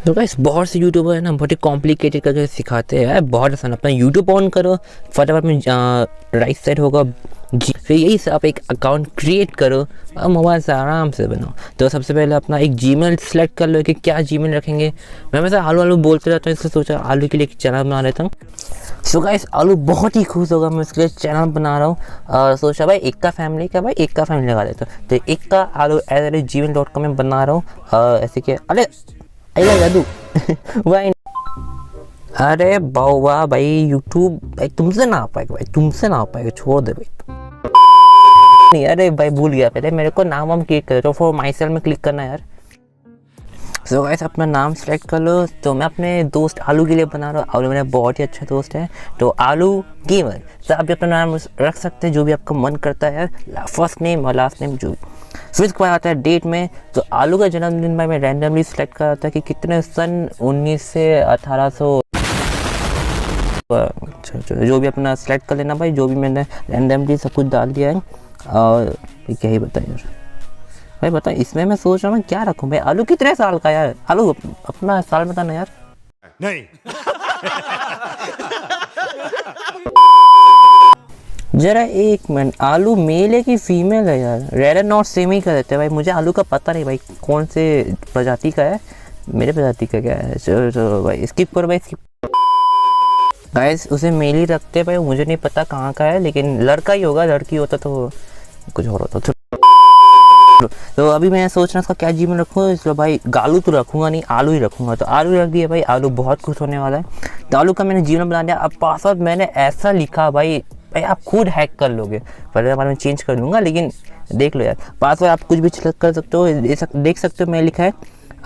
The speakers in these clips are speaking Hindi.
तो गाइस बहुत से यूट्यूबर है ना, बहुत ही कॉम्प्लिकेटेड करके सिखाते हैं। बहुत आसान, अपना यूट्यूब ऑन करो, फटाफट में राइट साइड होगा जी, फिर यही से आप एक अकाउंट क्रिएट करो और मोबाइल से आराम से बनाओ। तो सबसे पहले अपना एक जीमेल सेलेक्ट कर लो कि क्या जीमेल रखेंगे। मैं वैसे आलू आलू बोलते रहता हूँ, इसलिए सोचा आलू के लिए एक चैनल बना लेता हूँ। सो गाइस आलू बहुत ही खुश होगा, मैं इसके लिए चैनल बना रहा हूँ और सोचा भाई एक का फैमिली का, भाई एक का फैमिली लगा देता हूँ। तो एक का आलू @gmail.com में बना रहा हूँ। ऐसे कि अरे जादू भाई, अरे बाबा भाई यूट्यूब भाई तुमसे ना आ पाएगा, भाई तुमसे ना आ पाएगा, छोड़ दे भाई। नहीं अरे भाई भूल गया, पहले मेरे को नाम हम क्लिक करो, फॉर माई सेल्फ में क्लिक करना है यार। सो गाइस अपना नाम सेलेक्ट कर लो। तो मैं अपने दोस्त आलू के लिए बना रहा हूँ। आलू मेरा बहुत ही अच्छा दोस्त है, तो आलू गेमर। तो आप भी अपना नाम रख सकते हैं जो भी आपका मन करता है यार, फर्स्ट नेम और लास्ट नेम जो भी। फिर उसके बाद आता है डेट में, तो आलू का जन्मदिन भाई मैं रैंडमली सेलेक्ट कर था कि कितने सन 19 से 1800 जो भी अपना सेलेक्ट कर लेना भाई, जो भी मैंने रैंडमली सब कुछ डाल दिया है। और क्या ही बताएं यार भाई, बता इसमें मैं सोच रहा हूँ क्या रखूँ भाई। आलू कितने साल का यार, आलू अपना साल बताना यार। नहीं जरा एक मिनट, आलू मेल है कि फीमेल है यार? रेड एंड नॉट सेम ही कर देते हैं भाई, मुझे आलू का पता नहीं भाई कौन से प्रजाति का है, मेरे प्रजाति का क्या है। चलो भाई स्किप करो भाई, स्किप। गाइस उसे मेल ही रखते हैं भाई, मुझे नहीं पता कहाँ का है, लेकिन लड़का ही होगा, लड़की होता तो कुछ और होता। तो अभी मैं सोच रहा हूँ इसका क्या जीवन रखूँ, इसलिए भाई गालू तो रखूँगा नहीं, आलू ही रखूँगा। तो आलू रख दिया भाई, आलू बहुत खुश होने वाला है। तो आलू का मैंने जीवन बना दिया। अब पासवर्ड मैंने ऐसा लिखा भाई आप खुद हैक कर लोगे, पहले बार में चेंज कर लूँगा, लेकिन देख लो यार पासवर्ड आप कुछ भी कर सकते हो। देख सकते हो मैं लिखा है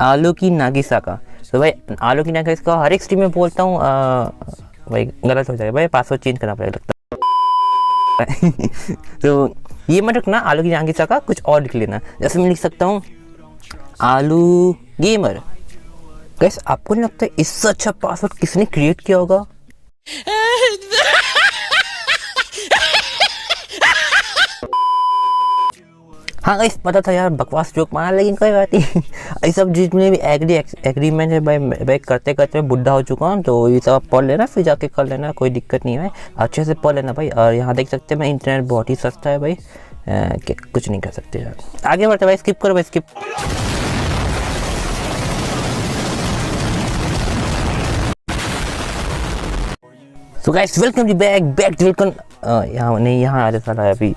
आलू की नागिसा का। तो भाई आलू की नागिसा का हर एक स्ट्रीम में बोलता हूँ, भाई गलत हो जाएगा भाई, पासवर्ड चेंज करना पड़ेगा लगता है। तो ये मत रखना आलू की नागिसा का, कुछ और लिख लेना। जैसे मैं लिख सकता हूँ आलू गेमर। गाइस आपको नहीं लगता इससे अच्छा पासवर्ड किसने क्रिएट किया होगा? हाँ गाइस पता था यार, बकवास जोक मारा, लेकिन कोई बात नहीं। ये सब जितने भी एग्रीमेंट है भाई करते करते मैं बुढ़ा हो चुका हूँ, तो ये सब आप पढ़ लेना, फिर जाके कर लेना, कोई दिक्कत नहीं है, अच्छे से पढ़ लेना भाई। और यहाँ देख सकते हैं मैं इंटरनेट बहुत ही सस्ता है भाई, कुछ नहीं कर सकते यार। आगे बढ़ते भाई, स्किप करो भाई, skip. So guys welcome to back welcome. यहाँ नहीं, यहाँ आ जाता है अभी।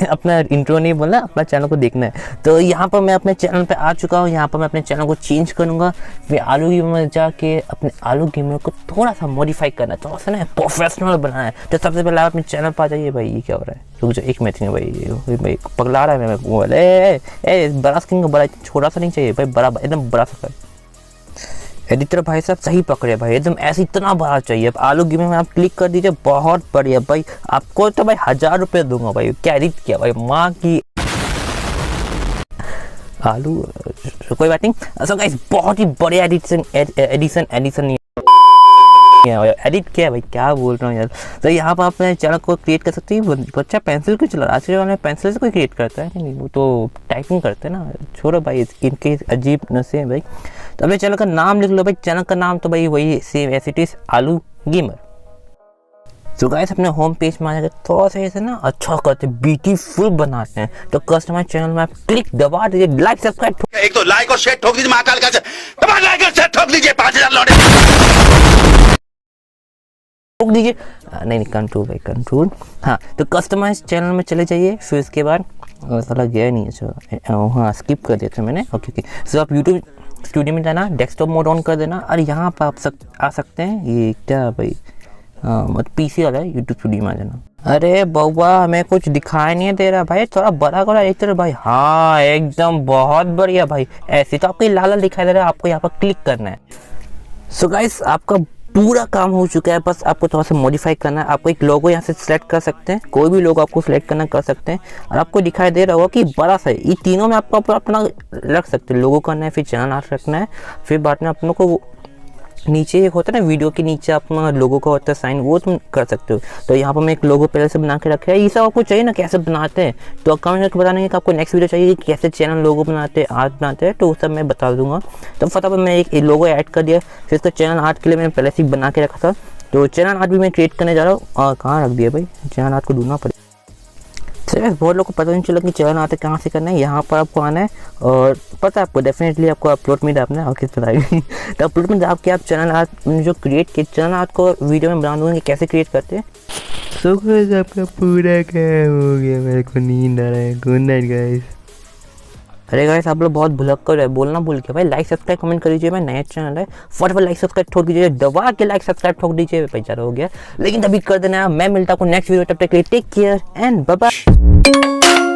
अपना इंट्रो नहीं बोलना, अपना चैनल को देखना है। तो यहाँ पर मैं अपने चैनल पे आ चुका हूँ। यहाँ पर मैं अपने चैनल को चेंज करूँगा, फिर आलू गेमर में जाके अपने आलू गेमर को थोड़ा सा मॉडिफाई करना है, थोड़ा सा ना प्रोफेशनल बनाना है। तो सबसे पहले आप अपने चैनल पर आ जाइए। भाई ये क्या हो रहा है, रुक जाओ एक मिनट में भाई पगला रहा है मैं मोबाइल। बड़ा स्क्रीन का बड़ा, छोटा सा नहीं चाहिए भाई, बड़ा एकदम बड़ा सा। एडिटर भाई साहब सही पकड़े भाई, एकदम ऐसे इतना बड़ा चाहिए। अब आलू गेमिंग में आप क्लिक कर दीजिए, बहुत बढ़िया भाई। आपको तो भाई 1000 रुपये दूंगा भाई, क्या एडिट किया भाई, माँ की आलू। कोई बात नहीं। सो गाइस बहुत ही बढ़िया एडिशन एडिट किया है भाई, क्या बोल रहा हूँ यार। तो यहाँ पर अपने चैनल को क्रिएट कर सकते हैं। बच्चा पेंसिल क्यों चला रहा है, आज के वाले पेंसिल से कोई क्रिएट करता है नहीं, वो तो टाइपिंग करते हैं ना, छोड़ो भाई इनके अजीब नशे हैं भाई। तो अपने चैनल का नाम लिख लो भाई, चैनल का नाम तो भाई वही सेम एज इट इज आलू गेमर। तो गाइस अपने होम पेज में आ जाकर थोड़ा सा ऐसे ना अच्छा करते ब्यूटीफुल बनाते हैं। तो कस्टमर चैनल में आप क्लिक दबा दीजिए, लाइक सब्सक्राइब, एक तो लाइक और शेयर ठोक दीजिए, महाकाल का लाइक और शेयर ठोक दीजिए, 5000 लौटे ठोक दीजिए। नहीं कंट्रोल भाई कंट्रोल। हाँ तो कस्टमाइज चैनल में चले जाइए, फिर उसके बाद साला गया नहीं है, हाँ स्किप कर दिया था मैंने। ओके सो आप यूट्यूब स्टूडियो में जाना, डेस्कटॉप मोड ऑन कर देना, और यहाँ पर आप आ सकते हैं। ये क्या भाई, हाँ मत पीसी वाला है, यूट्यूब स्टूडियो में आ जाना। अरे बउआ हमें कुछ दिखाई नहीं दे रहा भाई, थोड़ा बड़ा करो एडिटर भाई। हाँ एकदम बहुत बढ़िया भाई, ऐसे तो आपको लाल लाल दिखाई दे रहा है, आपको यहाँ पर क्लिक करना है। सो गाइस आपका पूरा काम हो चुका है, बस आपको थोड़ा सा मॉडिफाई करना है। आपको एक लोगो यहाँ से सिलेक्ट कर सकते हैं, कोई भी लोगो आपको सिलेक्ट करना कर सकते हैं। और आपको दिखाई दे रहा होगा कि बड़ा सा ये तीनों में आपको अपना रख सकते हैं, लोगो करना है, फिर चैनल आर्ट रखना है, फिर बाद में अपनों को नीचे एक होता है ना वीडियो के नीचे अपना लोगो का होता है साइन, वो तुम कर सकते हो। तो यहाँ पर मैं एक लोगो पहले से बना के रखा है। ये सब आपको चाहिए ना कैसे बनाते हैं, तो कमेंट करके बताने कि आपको नेक्स्ट वीडियो चाहिए कि कैसे चैनल लोगो बनाते हैं, आर्ट बनाते हैं, तो वो सब मैं बता दूंगा। तो फटाफट मैं एक लोगो ऐड कर दिया। फिर इसका चैनल आर्ट के लिए मैंने पहले से ही बना के रखा था, तो चैनल आर्ट भी मैं क्रिएट करने जा रहा हूँ। और कहाँ रख दिया भाई, चैनल आर्ट को ढूंढना पड़ेगा। बहुत लोगों को पता नहीं चला कि चैनल आर्ट कहाँ से करना है। यहाँ पर आपको आना है और पता है आपको डेफिनेटली आपको अपलोड में डालना है और किस बताएगी तो अपलोड में डाल के आप चैनल आर्ट जो क्रिएट किए, चैनल आर्ट को वीडियो में बना दूँगा कि कैसे क्रिएट करते हैं। सो गाइस आपका पूरा काम हो गया, मेरे को नींद आ रहा है। Good night guys. अरे गाइस आप लोग बहुत भुलक्कड़ है, बोलना भूल गया भाई, लाइक सब्सक्राइब कमेंट कर दीजिए। मैं नया चैनल है, फटाफट लाइक सब्सक्राइब ठोक दीजिए, दबा के लाइक सब्सक्राइब ठोक दीजिए। बेचारा हो गया लेकिन तभी कर देना। मैं मिलता हूँ नेक्स्ट वीडियो, तब तक के लिए take care and bye bye.